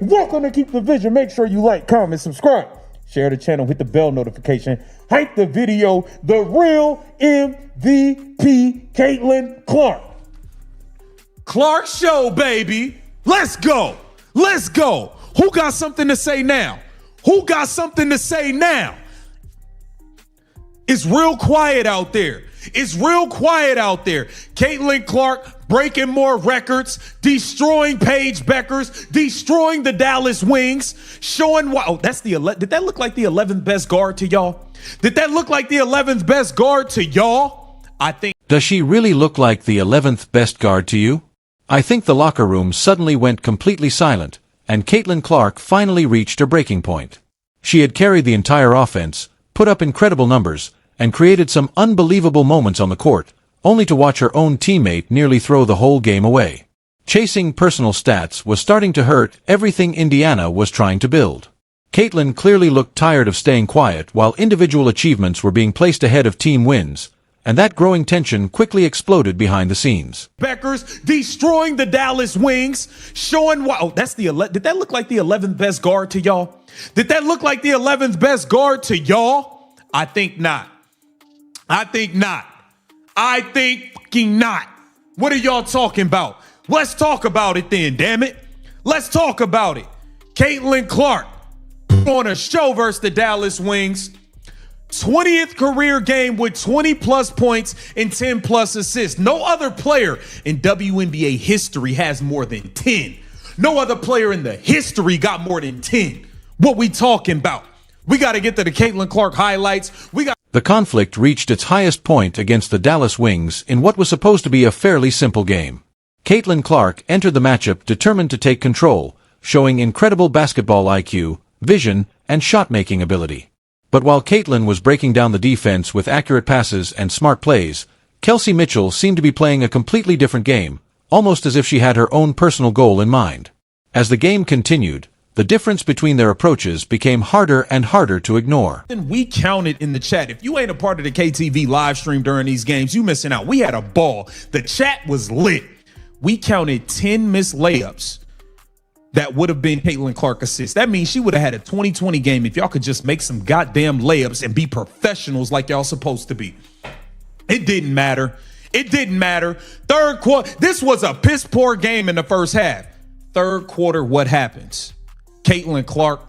Welcome to Keep the Vision. Make sure you like, comment, subscribe. Share the channel, hit the bell notification. Hype the video. The real MVP, Caitlin Clark. Clark Show, baby. Let's go. Let's go. Who got something to say now? Who got something to say now? It's real quiet out there. It's real quiet out there. Caitlin Clark breaking more records, destroying Paige Beckers, destroying the Dallas Wings, showing why. Oh, that's the 11th. Did that look like the 11th best guard to y'all? Did that look like the 11th best guard to y'all? I think. Does she really look like the 11th best guard to you? I think the locker room suddenly went completely silent, and Caitlin Clark finally reached her breaking point. She had carried the entire offense, put up incredible numbers, and created some unbelievable moments on the court, only to watch her own teammate nearly throw the whole game away. Chasing personal stats was starting to hurt everything Indiana was trying to build. Caitlin clearly looked tired of staying quiet while individual achievements were being placed ahead of team wins, and that growing tension quickly exploded behind the scenes. Beckers destroying the Dallas Wings, showing why. Oh, that's the 11th. Did that look like the 11th best guard to y'all? Did that look like the 11th best guard to y'all? I think not. I think not. I think fucking not. What are y'all talking about? Let's talk about it then, damn it. Let's talk about it. Caitlin Clark on a show versus the Dallas Wings. 20th career game with 20 plus points and 10 plus assists. No other player in WNBA history has more than 10. No other player in the history got more than 10. What we talking about? We got to get to the Caitlin Clark highlights. The conflict reached its highest point against the Dallas Wings in what was supposed to be a fairly simple game. Caitlin Clark entered the matchup determined to take control, showing incredible basketball IQ, vision, and shot-making ability. But while Caitlin was breaking down the defense with accurate passes and smart plays, Kelsey Mitchell seemed to be playing a completely different game, almost as if she had her own personal goal in mind. As the game continued, the difference between their approaches became harder and harder to ignore. And we counted in the chat. If you ain't a part of the KTV live stream during these games, you missing out. We had a ball. The chat was lit. We counted 10 missed layups that would have been Caitlin Clark assists. That means she would have had a 20-20 game if y'all could just make some goddamn layups and be professionals like y'all supposed to be. It didn't matter. It didn't matter. Third quarter, this was a piss poor game in the first half. Third quarter, what happens? Caitlin Clark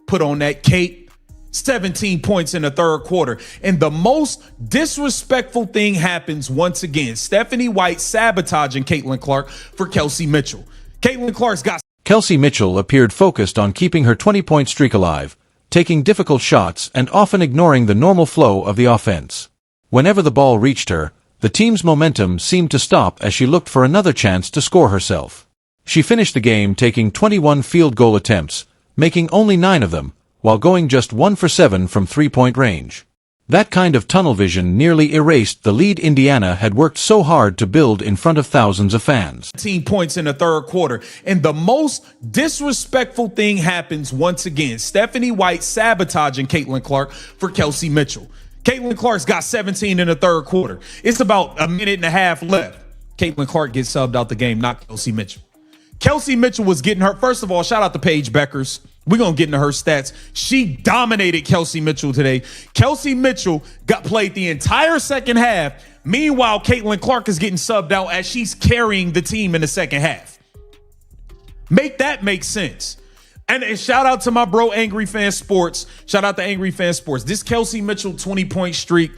put on that cape, 17 points in the third quarter. And the most disrespectful thing happens once again. Stephanie White sabotaging Caitlin Clark for Kelsey Mitchell. Caitlin Clark's got... Kelsey Mitchell appeared focused on keeping her 20-point streak alive, taking difficult shots and often ignoring the normal flow of the offense. Whenever the ball reached her, the team's momentum seemed to stop as she looked for another chance to score herself. She finished the game taking 21 field goal attempts, making only 9 of them, while going just 1 for 7 from three-point range. That kind of tunnel vision nearly erased the lead Indiana had worked so hard to build in front of thousands of fans. 17 points in the third quarter. And the most disrespectful thing happens once again. Stephanie White sabotaging Caitlin Clark for Kelsey Mitchell. Caitlin Clark's got 17 in the third quarter. It's about a minute and a half left. Caitlin Clark gets subbed out the game, not Kelsey Mitchell. Kelsey Mitchell was getting her. First of all, shout out to Paige Beckers. We're going to get into her stats. She dominated Kelsey Mitchell today. Kelsey Mitchell played the entire second half. Meanwhile, Caitlin Clark is getting subbed out as she's carrying the team in the second half. Make that make sense. And shout out to my bro, Angry Fan Sports. Shout out to Angry Fan Sports. This Kelsey Mitchell 20-point streak.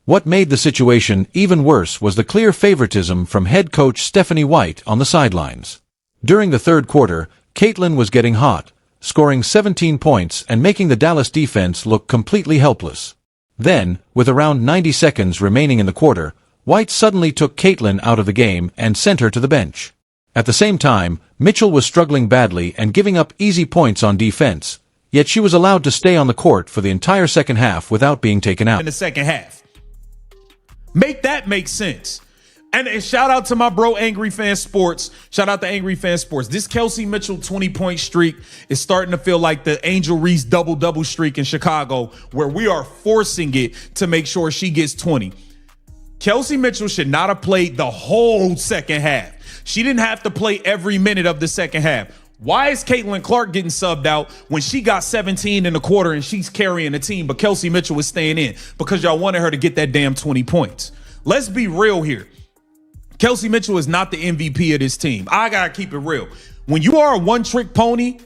What made the situation even worse was the clear favoritism from head coach Stephanie White on the sidelines. During the third quarter, Caitlin was getting hot, scoring 17 points and making the Dallas defense look completely helpless. Then, with around 90 seconds remaining in the quarter, White suddenly took Caitlin out of the game and sent her to the bench. At the same time, Mitchell was struggling badly and giving up easy points on defense, yet she was allowed to stay on the court for the entire second half without being taken out. In the second half. Make that make sense. And shout out to my bro, Angry Fan Sports. Shout out to Angry Fan Sports. This Kelsey Mitchell 20-point streak is starting to feel like the Angel Reese double-double streak in Chicago, where we are forcing it to make sure she gets 20. Kelsey Mitchell should not have played the whole second half. She didn't have to play every minute of the second half. Why is Caitlin Clark getting subbed out when she got 17 in the quarter and she's carrying the team, but Kelsey Mitchell was staying in because y'all wanted her to get that damn 20 points? Let's be real here. Kelsey Mitchell is not the MVP of this team. I gotta keep it real. When you are a one-trick pony,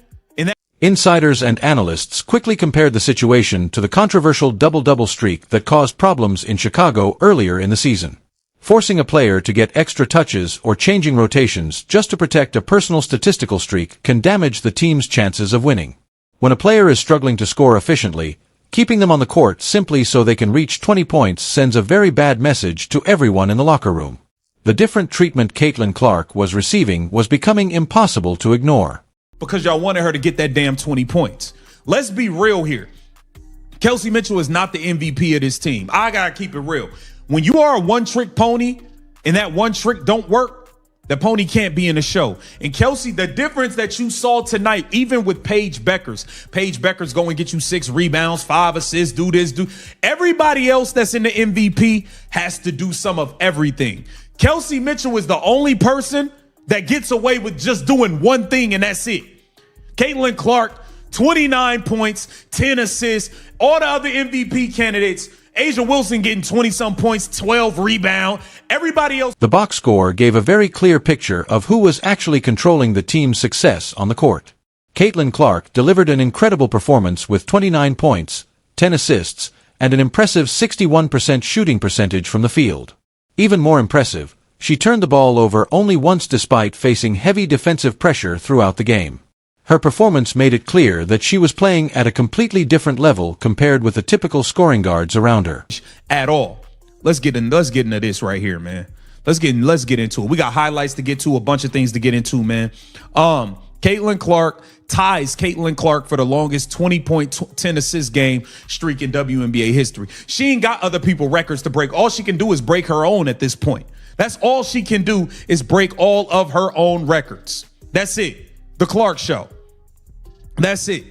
insiders and analysts quickly compared the situation to the controversial double-double streak that caused problems in Chicago earlier in the season. Forcing a player to get extra touches or changing rotations just to protect a personal statistical streak can damage the team's chances of winning. When a player is struggling to score efficiently, keeping them on the court simply so they can reach 20 points sends a very bad message to everyone in the locker room. The different treatment Caitlin Clark was receiving was becoming impossible to ignore. Because y'all wanted her to get that damn 20 points. Let's be real here. Kelsey Mitchell is not the MVP of this team. I gotta keep it real. When you are a one-trick pony and that one trick don't work, the pony can't be in the show. And Kelsey, the difference that you saw tonight, even with Paige Beckers go and get you 6 rebounds, 5 assists, do this, do. Everybody else that's in the MVP has to do some of everything. Kelsey Mitchell is the only person that gets away with just doing one thing, and that's it. Caitlin Clark, 29 points, 10 assists. All the other MVP candidates, Asia Wilson getting 20-some points, 12 rebound. Everybody else. The box score gave a very clear picture of who was actually controlling the team's success on the court. Caitlin Clark delivered an incredible performance with 29 points, 10 assists, and an impressive 61% shooting percentage from the field. Even more impressive, she turned the ball over only once despite facing heavy defensive pressure throughout the game. Her performance made it clear that she was playing at a completely different level compared with the typical scoring guards around her. At all. Let's get into this right here, man. Let's get into it. We got highlights to get to, a bunch of things to get into, man. Caitlin Clark ties Caitlin Clark for the longest 20-point, 10 assist game streak in WNBA history. She ain't got other people records to break. All she can do is break her own at this point. That's all she can do is break all of her own records. That's it. The Clark Show. That's it.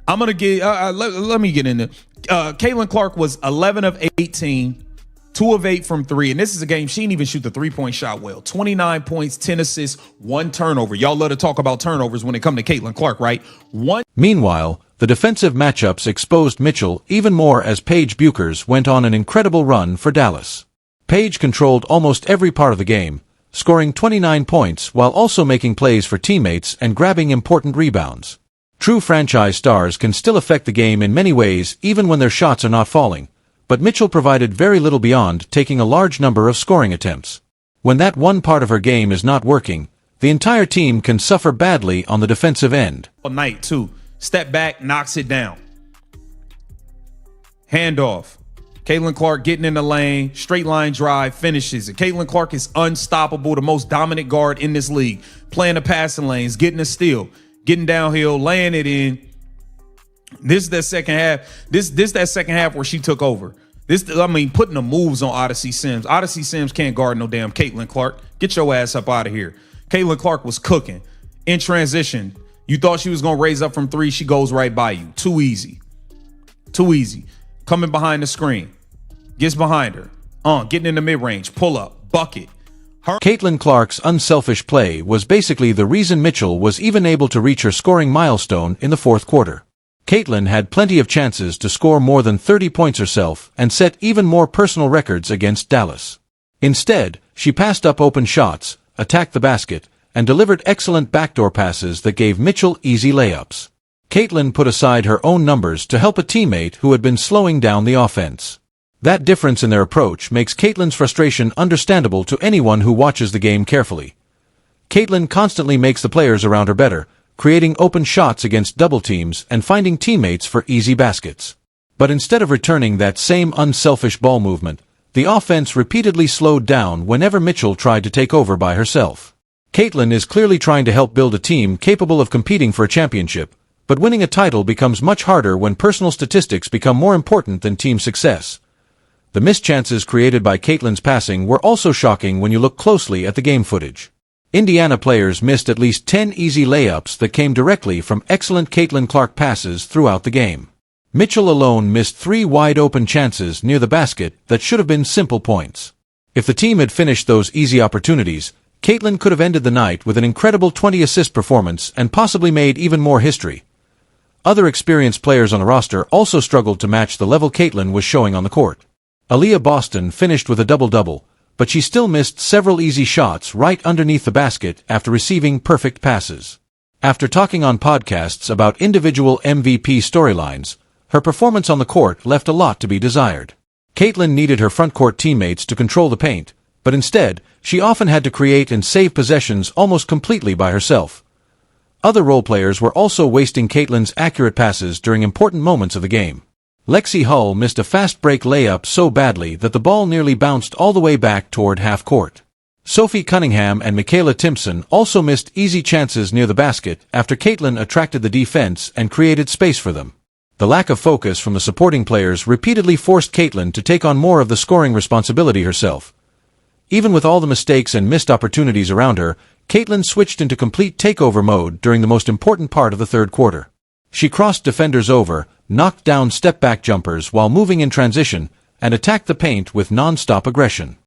I'm going to get, let me get into Caitlin Clark was 11 of 18, 2 of 8 from 3. And this is a game she didn't even shoot the 3-point shot well. 29 points, 10 assists, 1 turnover. Y'all love to talk about turnovers when it comes to Caitlin Clark, right? Meanwhile, the defensive matchups exposed Mitchell even more as Paige Beckers went on an incredible run for Dallas. Paige controlled almost every part of the game, scoring 29 points while also making plays for teammates and grabbing important rebounds. True franchise stars can still affect the game in many ways even when their shots are not falling, but Mitchell provided very little beyond taking a large number of scoring attempts. When that one part of her game is not working, the entire team can suffer badly on the defensive end. Night too. Step back, knocks it down. Handoff. Caitlin Clark getting in the lane, straight line drive, finishes it. Caitlin Clark is unstoppable, the most dominant guard in this league. Playing the passing lanes, getting a steal, getting downhill, laying it in. This is that second half. This that second half where she took over. Putting the moves on Odyssey Sims. Odyssey Sims can't guard no damn Caitlin Clark. Get your ass up out of here. Caitlin Clark was cooking. In transition, you thought she was going to raise up from 3. She goes right by you. Too easy. Too easy. Coming behind the screen. Gets behind her. Getting in the mid-range. Pull up. Bucket. Caitlin Clark's unselfish play was basically the reason Mitchell was even able to reach her scoring milestone in the fourth quarter. Caitlin had plenty of chances to score more than 30 points herself and set even more personal records against Dallas. Instead, she passed up open shots, attacked the basket, and delivered excellent backdoor passes that gave Mitchell easy layups. Caitlin put aside her own numbers to help a teammate who had been slowing down the offense. That difference in their approach makes Caitlin's frustration understandable to anyone who watches the game carefully. Caitlin constantly makes the players around her better, creating open shots against double teams and finding teammates for easy baskets. But instead of returning that same unselfish ball movement, the offense repeatedly slowed down whenever Mitchell tried to take over by herself. Caitlin is clearly trying to help build a team capable of competing for a championship, but winning a title becomes much harder when personal statistics become more important than team success. The missed chances created by Caitlin's passing were also shocking when you look closely at the game footage. Indiana players missed at least 10 easy layups that came directly from excellent Caitlin Clark passes throughout the game. Mitchell alone missed 3 wide-open chances near the basket that should have been simple points. If the team had finished those easy opportunities, Caitlin could have ended the night with an incredible 20-assist performance and possibly made even more history. Other experienced players on the roster also struggled to match the level Caitlin was showing on the court. Aaliyah Boston finished with a double-double, but she still missed several easy shots right underneath the basket after receiving perfect passes. After talking on podcasts about individual MVP storylines, her performance on the court left a lot to be desired. Caitlin needed her front-court teammates to control the paint, but instead, she often had to create and save possessions almost completely by herself. Other role players were also wasting Caitlin's accurate passes during important moments of the game. Lexi Hull missed a fast-break layup so badly that the ball nearly bounced all the way back toward half-court. Sophie Cunningham and Michaela Timpson also missed easy chances near the basket after Caitlin attracted the defense and created space for them. The lack of focus from the supporting players repeatedly forced Caitlin to take on more of the scoring responsibility herself. Even with all the mistakes and missed opportunities around her, Caitlin switched into complete takeover mode during the most important part of the third quarter. She crossed defenders over, knocked down step-back jumpers while moving in transition, and attacked the paint with non-stop aggression.